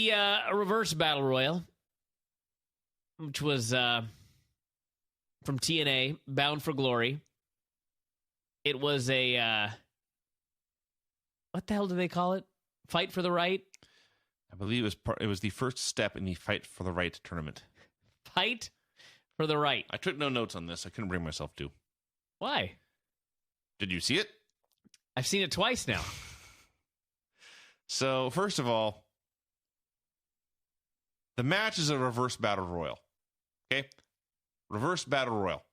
see a reverse battle royal, which was from TNA, Bound for Glory. It was a, what the hell do they call it? Fight for the Right? I believe it was the first step in the Fight for the Right tournament. Fight for the Right. I took no notes on this. I couldn't bring myself to. Why? Did you see it? I've seen it twice now. So, first of all, the match is a reverse battle royal. Okay? Reverse battle royal.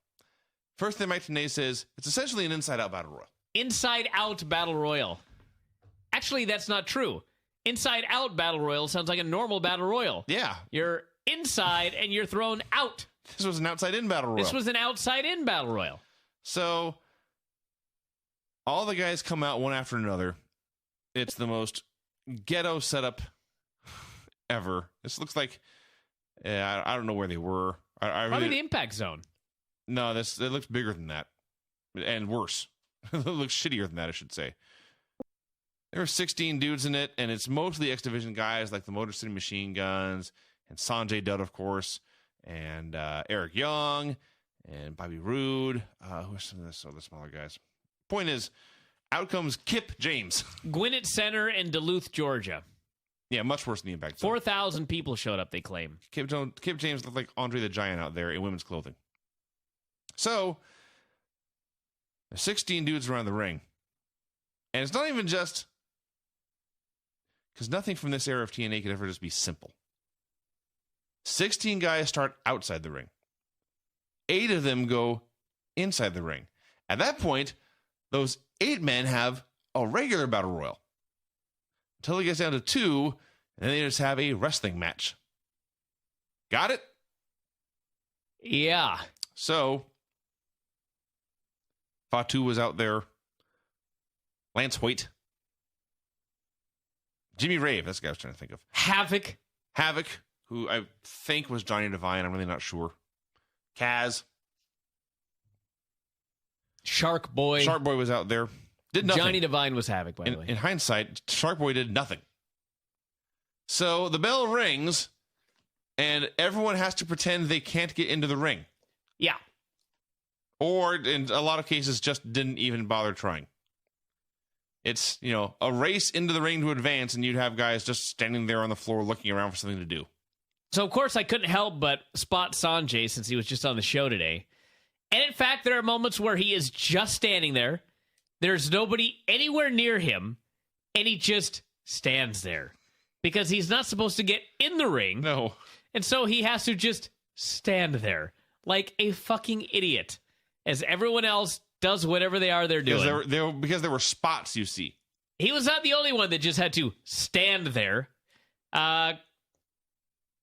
First thing Mike Tenay says, it's essentially an inside-out battle royal. Inside-out battle royal. Actually, that's not true. Inside-out battle royal sounds like a normal battle royal. Yeah. You're inside and you're thrown out. This was an outside-in battle royal. This was an outside-in battle royal. So, all the guys come out one after another. It's the most ghetto setup ever. This looks like, I don't know where they were. Probably the Impact Zone. No, it looks bigger than that. And worse. It looks shittier than that, I should say. There were 16 dudes in it, and it's mostly X Division guys like the Motor City Machine Guns, and Sanjay Dutt, of course, and Eric Young, and Bobby Roode. Who's some of the smaller guys? Point is, out comes Kip James. Gwinnett Center in Duluth, Georgia. Yeah, much worse than the Impact Zone. 4,000 people showed up, they claim. Kip James looked like Andre the Giant out there in women's clothing. So, there's 16 dudes around the ring. And it's not even just... because nothing from this era of TNA could ever just be simple. 16 guys start outside the ring. 8 of them go inside the ring. At that point, those 8 men have a regular battle royal. Until it gets down to 2, and then they just have a wrestling match. Got it? Yeah. So, Fatu was out there. Lance Hoyt. Jimmy Rave, that's the guy I was trying to think of. Havoc, who I think was Johnny Devine. I'm really not sure. Kaz. Shark Boy. Shark Boy was out there. Did nothing. Johnny Devine was Havoc, by the way. In hindsight, Shark Boy did nothing. So the bell rings, and everyone has to pretend they can't get into the ring. Yeah. Or, in a lot of cases, just didn't even bother trying. It's, a race into the ring to advance, and you'd have guys just standing there on the floor looking around for something to do. So, of course, I couldn't help but spot Sanjay since he was just on the show today. And, in fact, there are moments where he is just standing there. There's nobody anywhere near him, and he just stands there. Because he's not supposed to get in the ring. No. And so he has to just stand there like a fucking idiot as everyone else does whatever they're doing. Because there were spots, you see. He was not the only one that just had to stand there.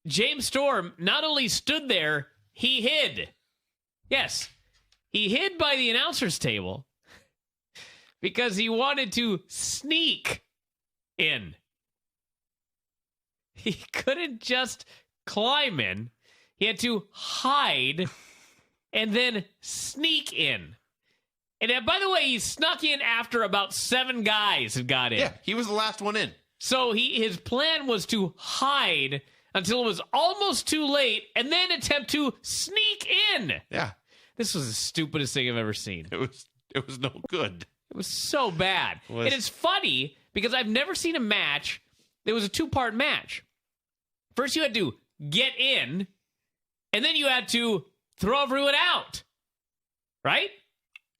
James Storm not only stood there, he hid. Yes, he hid by the announcer's table because he wanted to sneak in. He couldn't just climb in. He had to hide and then sneak in. And by the way, he snuck in after about 7 guys had got in. Yeah, he was the last one in. So his plan was to hide until it was almost too late and then attempt to sneak in. Yeah. This was the stupidest thing I've ever seen. It was no good. It was so bad. And it's funny because I've never seen a match. There was a 2-part match. First, you had to get in, and then you had to throw everyone out. Right?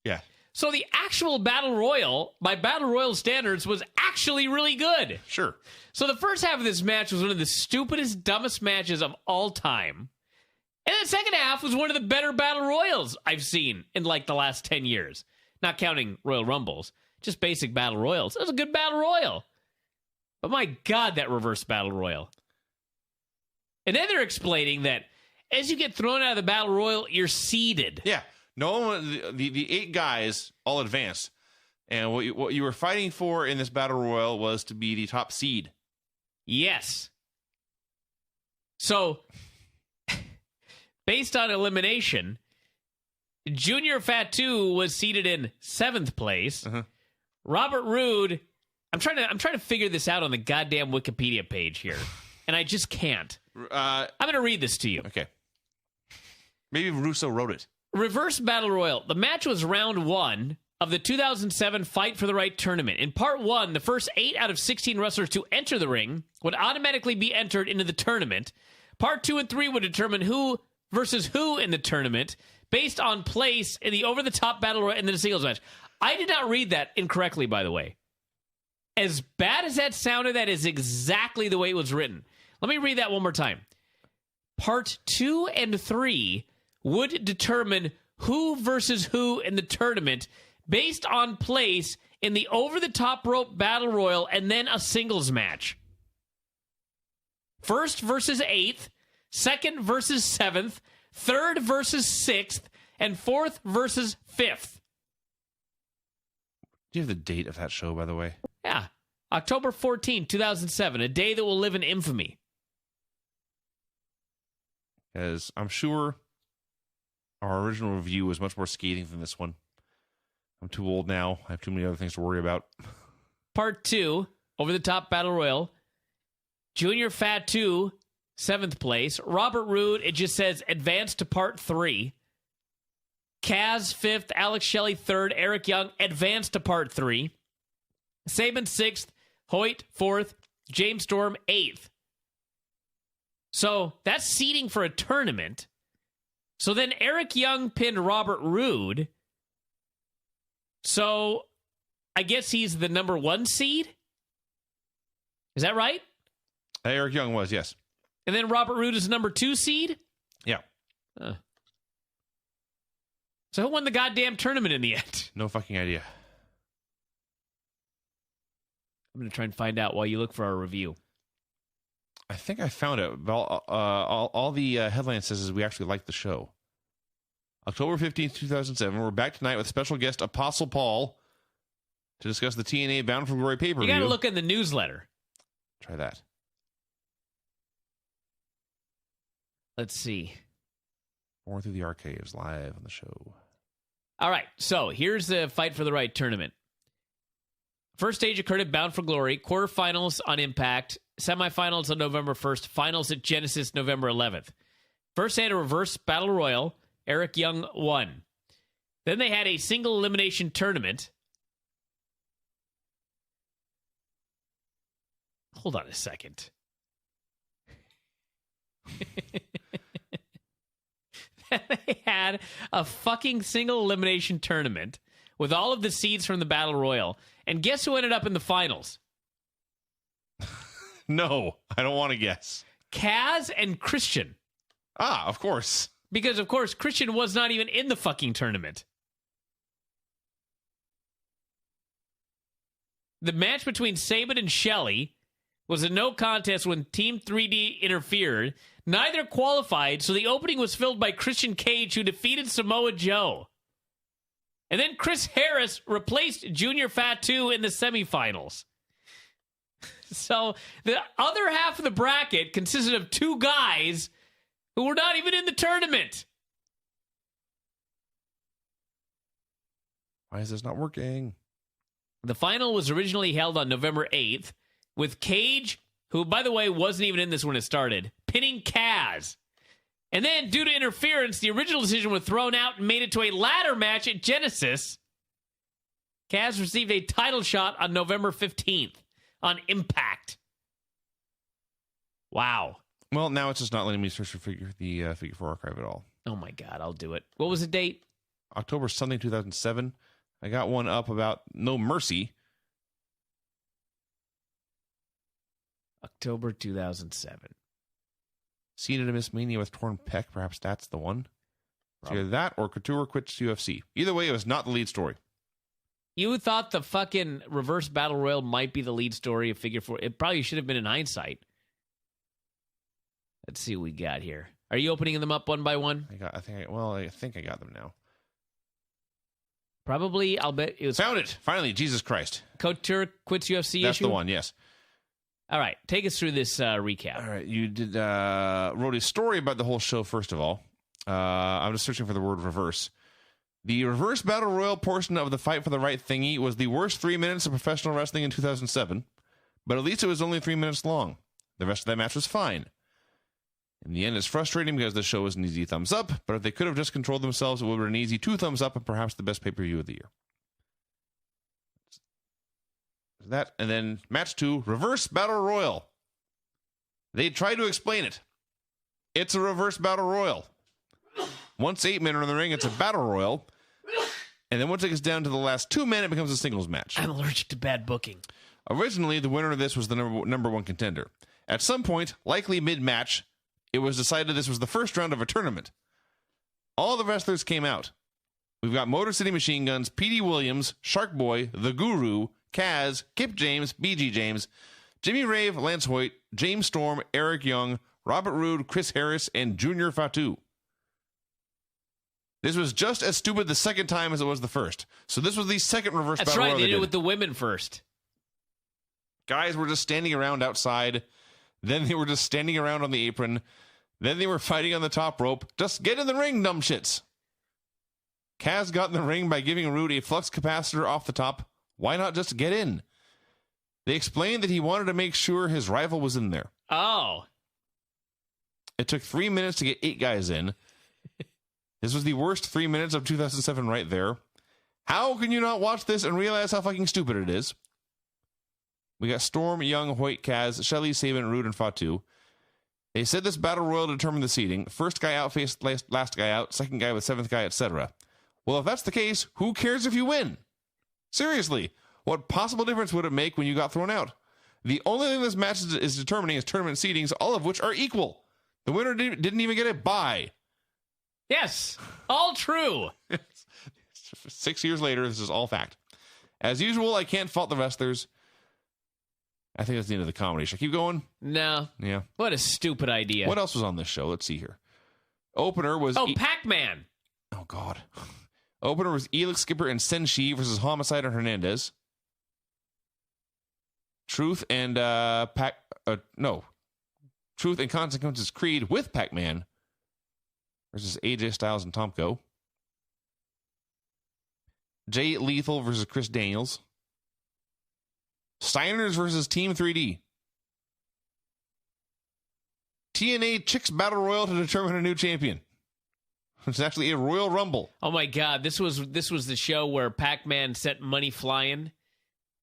Yeah. So the actual Battle Royal, by Battle Royal standards, was actually really good. Sure. So the first half of this match was one of the stupidest, dumbest matches of all time. And the second half was one of the better Battle Royals I've seen in like the last 10 years. Not counting Royal Rumbles. Just basic Battle Royals. It was a good Battle Royal. But my God, that reverse Battle Royal. And then they're explaining that as you get thrown out of the Battle Royal, you're seeded. Yeah. No one, the 8 guys all advanced. And what you were fighting for in this Battle Royal was to be the top seed. Yes. So, based on elimination, Junior Fatu was seated in 7th place. Uh-huh. Robert Roode, I'm trying to figure this out on the goddamn Wikipedia page here. and I just can't. I'm going to read this to you. Okay. Maybe Russo wrote it. Reverse Battle Royal. The match was round 1 of the 2007 Fight for the Right tournament. In part 1, the first 8 out of 16 wrestlers to enter the ring would automatically be entered into the tournament. Part 2 and 3 would determine who versus who in the tournament based on place in the over-the-top Battle Royal and then a singles match. I did not read that incorrectly, by the way. As bad as that sounded, that is exactly the way it was written. Let me read that one more time. Part 2 and 3 would determine who versus who in the tournament based on place in the over-the-top rope Battle Royal and then a singles match. First versus 8th, second versus 7th, third versus 6th, and fourth versus 5th. Do you have the date of that show, by the way? Yeah. October 14, 2007, a day that will live in infamy. Because I'm sure our original review was much more scathing than this one. I'm too old now. I have too many other things to worry about. Part 2, over-the-top Battle Royal. Junior Fat 2, 7th place. Robert Roode, it just says advance to Part 3. Kaz 5th, Alex Shelley 3rd, Eric Young advance to Part 3. Saban 6th, Hoyt 4th, James Storm 8th. So that's seeding for a tournament. So then Eric Young pinned Robert Roode. So I guess he's the number 1 seed? Is that right? Eric Young was, yes. And then Robert Roode is the number 2 seed? Yeah. So who won the goddamn tournament in the end? No fucking idea. I'm going to try and find out while you look for our review. I think I found it. All the headline says is we actually like the show. October 15th, 2007. We're back tonight with special guest Apostle Paul to discuss the TNA Bound for Glory pay-per-view. You got to look in the newsletter. Try that. Let's see. More through the archives live on the show. All right, so here's the Fight for the Right tournament. First stage occurred at Bound for Glory, quarterfinals on Impact, semifinals on November 1st, finals at Genesis November 11th. First they had a reverse Battle Royal. Eric Young won. Then they had a single elimination tournament. Hold on a second. They had a fucking single elimination tournament with all of the seeds from the Battle Royal. And guess who ended up in the finals? No, I don't want to guess. Kaz and Christian. Ah, of course. Because, of course, Christian was not even in the fucking tournament. The match between Saban and Shelley was a no contest when Team 3D interfered. Neither qualified, so the opening was filled by Christian Cage, who defeated Samoa Joe. And then Chris Harris replaced Junior Fat 2 in the semifinals. So the other half of the bracket consisted of 2 guys who were not even in the tournament. Why is this not working? The final was originally held on November 8th, with Cage, who, by the way, wasn't even in this when it started, pinning Kaz. And then, due to interference, the original decision was thrown out and made it to a ladder match at Genesis. Kaz received a title shot on November 15th on Impact. Wow. Well, now it's just not letting me search for the Figure 4 archive at all. Oh, my God, I'll do it. What was the date? October something 2007. I got one up about No Mercy. October 2007. Cena to Miss Mania with torn pec. Perhaps that's the one. It's either that or Couture quits UFC. Either way, it was not the lead story. You thought the fucking reverse battle royal might be the lead story of Figure 4. It probably should have been in hindsight. Let's see what we got here. Are you opening them up one by one? I think I got them now. Probably, I'll bet it was... Found it! Finally, Jesus Christ. Couture quits UFC That's issue? the one, yes. All right, take us through this recap. All right, you did wrote a story about the whole show, first of all. I'm just searching for the word reverse. The reverse battle royal portion of the Fight for the Right thingy was the worst 3 minutes of professional wrestling in 2007, but at least it was only 3 minutes long. The rest of that match was fine. In the end, it's frustrating because the show was an easy thumbs up, but if they could have just controlled themselves, it would have been an easy 2 thumbs up and perhaps the best pay-per-view of the year. That, and then match 2, Reverse Battle Royal. They tried to explain it. It's a Reverse Battle Royal. Once 8 men are in the ring, it's a Battle Royal. And then once it gets down to the last 2 men, it becomes a singles match. I'm allergic to bad booking. Originally, the winner of this was the number 1 contender. At some point, likely mid-match, it was decided this was the first round of a tournament. All the wrestlers came out. We've got Motor City Machine Guns, P.D. Williams, Shark Boy, The Guru, Kaz, Kip James, B.G. James, Jimmy Rave, Lance Hoyt, James Storm, Eric Young, Robert Roode, Chris Harris, and Junior Fatu. This was just as stupid the second time as it was the first. So this was the second Reverse Battle Royal. That's right, they did it with the women first. Guys were just standing around outside. Then they were just standing around on the apron. Then they were fighting on the top rope. Just get in the ring, dumb shits. Kaz got in the ring by giving Roode a flux capacitor off the top. Why not just get in? They explained that he wanted to make sure his rival was in there. Oh. It took 3 minutes to get 8 guys in. This was the worst 3 minutes of 2007 right there. How can you not watch this and realize how fucking stupid it is? We got Storm, Young, Hoyt, Kaz, Shelley, Saban, Roode, and Fatu. They said this battle royal determined the seeding. First guy out faced last guy out, second guy with seventh guy, etc. Well, if that's the case, who cares if you win? Seriously, what possible difference would it make when you got thrown out? The only thing this match is determining is tournament seedings, all of which are equal. The winner didn't even get a bye. Yes, all true. 6 years later, this is all fact. As usual, I can't fault the wrestlers. I think that's the end of the comedy. Should I keep going? No. Yeah. What a stupid idea. What else was on this show? Let's see here. Opener was... Pac-Man. Oh, God. Opener was Elix Skipper and Senshi versus Homicide and Hernandez. Truth and Truth and Consequences Creed with Pac-Man versus AJ Styles and Tomko. Jay Lethal versus Chris Daniels. Steiners versus Team 3D. TNA Chicks Battle Royal to determine a new champion. It's actually a Royal Rumble. Oh my God, this was the show where Pac-Man set money flying,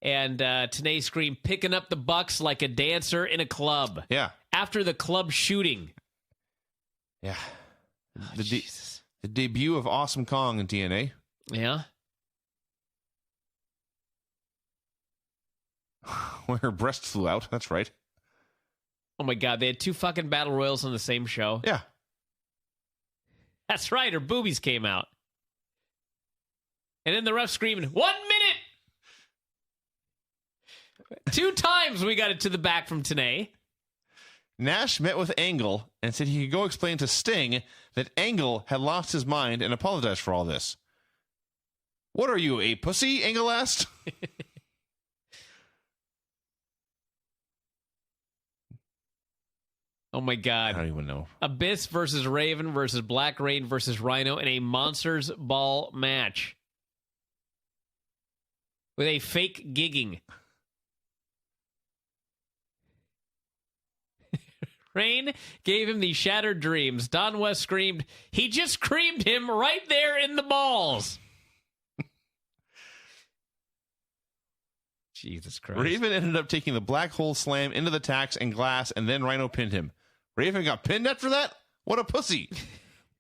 and Tenay screamed, "Picking up the bucks like a dancer in a club." Yeah. After the club shooting. Yeah. Oh, the debut of Awesome Kong in TNA. Yeah. Where her breast flew out. That's right. Oh my God, they had 2 fucking battle royals on the same show. Yeah. That's right, her boobies came out. And then the ref screaming, 1 minute! 2 times we got it to the back from Tenay. Nash met with Angle and said he could go explain to Sting that Angle had lost his mind and apologized for all this. What are you, a pussy? Angle asked. Oh my God. I don't even know. Abyss versus Raven versus Black Rain versus Rhino in a Monsters Ball match. With a fake gigging. Rain gave him the shattered dreams. Don West screamed, "He just creamed him right there in the balls." Jesus Christ. Raven ended up taking the black hole slam into the tacks and glass, and then Rhino pinned him. Raven got pinned after that? What a pussy.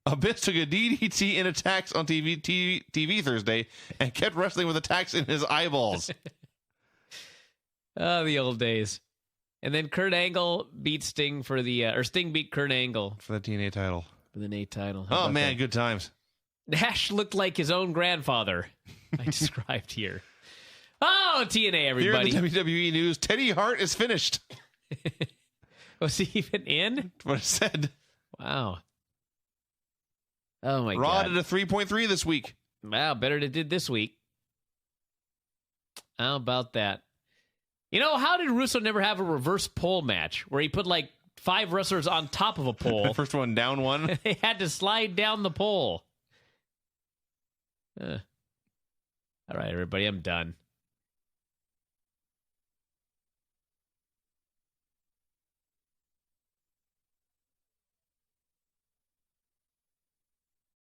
Abyss took a DDT in attacks on TV Thursday and kept wrestling with attacks in his eyeballs. Oh, the old days. And then Kurt Angle beat Sting for the, or Sting beat Kurt Angle. For the TNA title. For the NA title. Oh, man, good times. Nash looked like his own grandfather, I described here. Oh, TNA, everybody. Here in the WWE news, Teddy Hart is finished. Was he even in? That's what it said. Wow. Oh, my God. Raw did a 3.3 this week. Wow, better than it did this week. How about that? You know, how did Russo never have a reverse pole match where he put like 5 wrestlers on top of a pole? First one down one. They had to slide down the pole. All right, everybody, I'm done.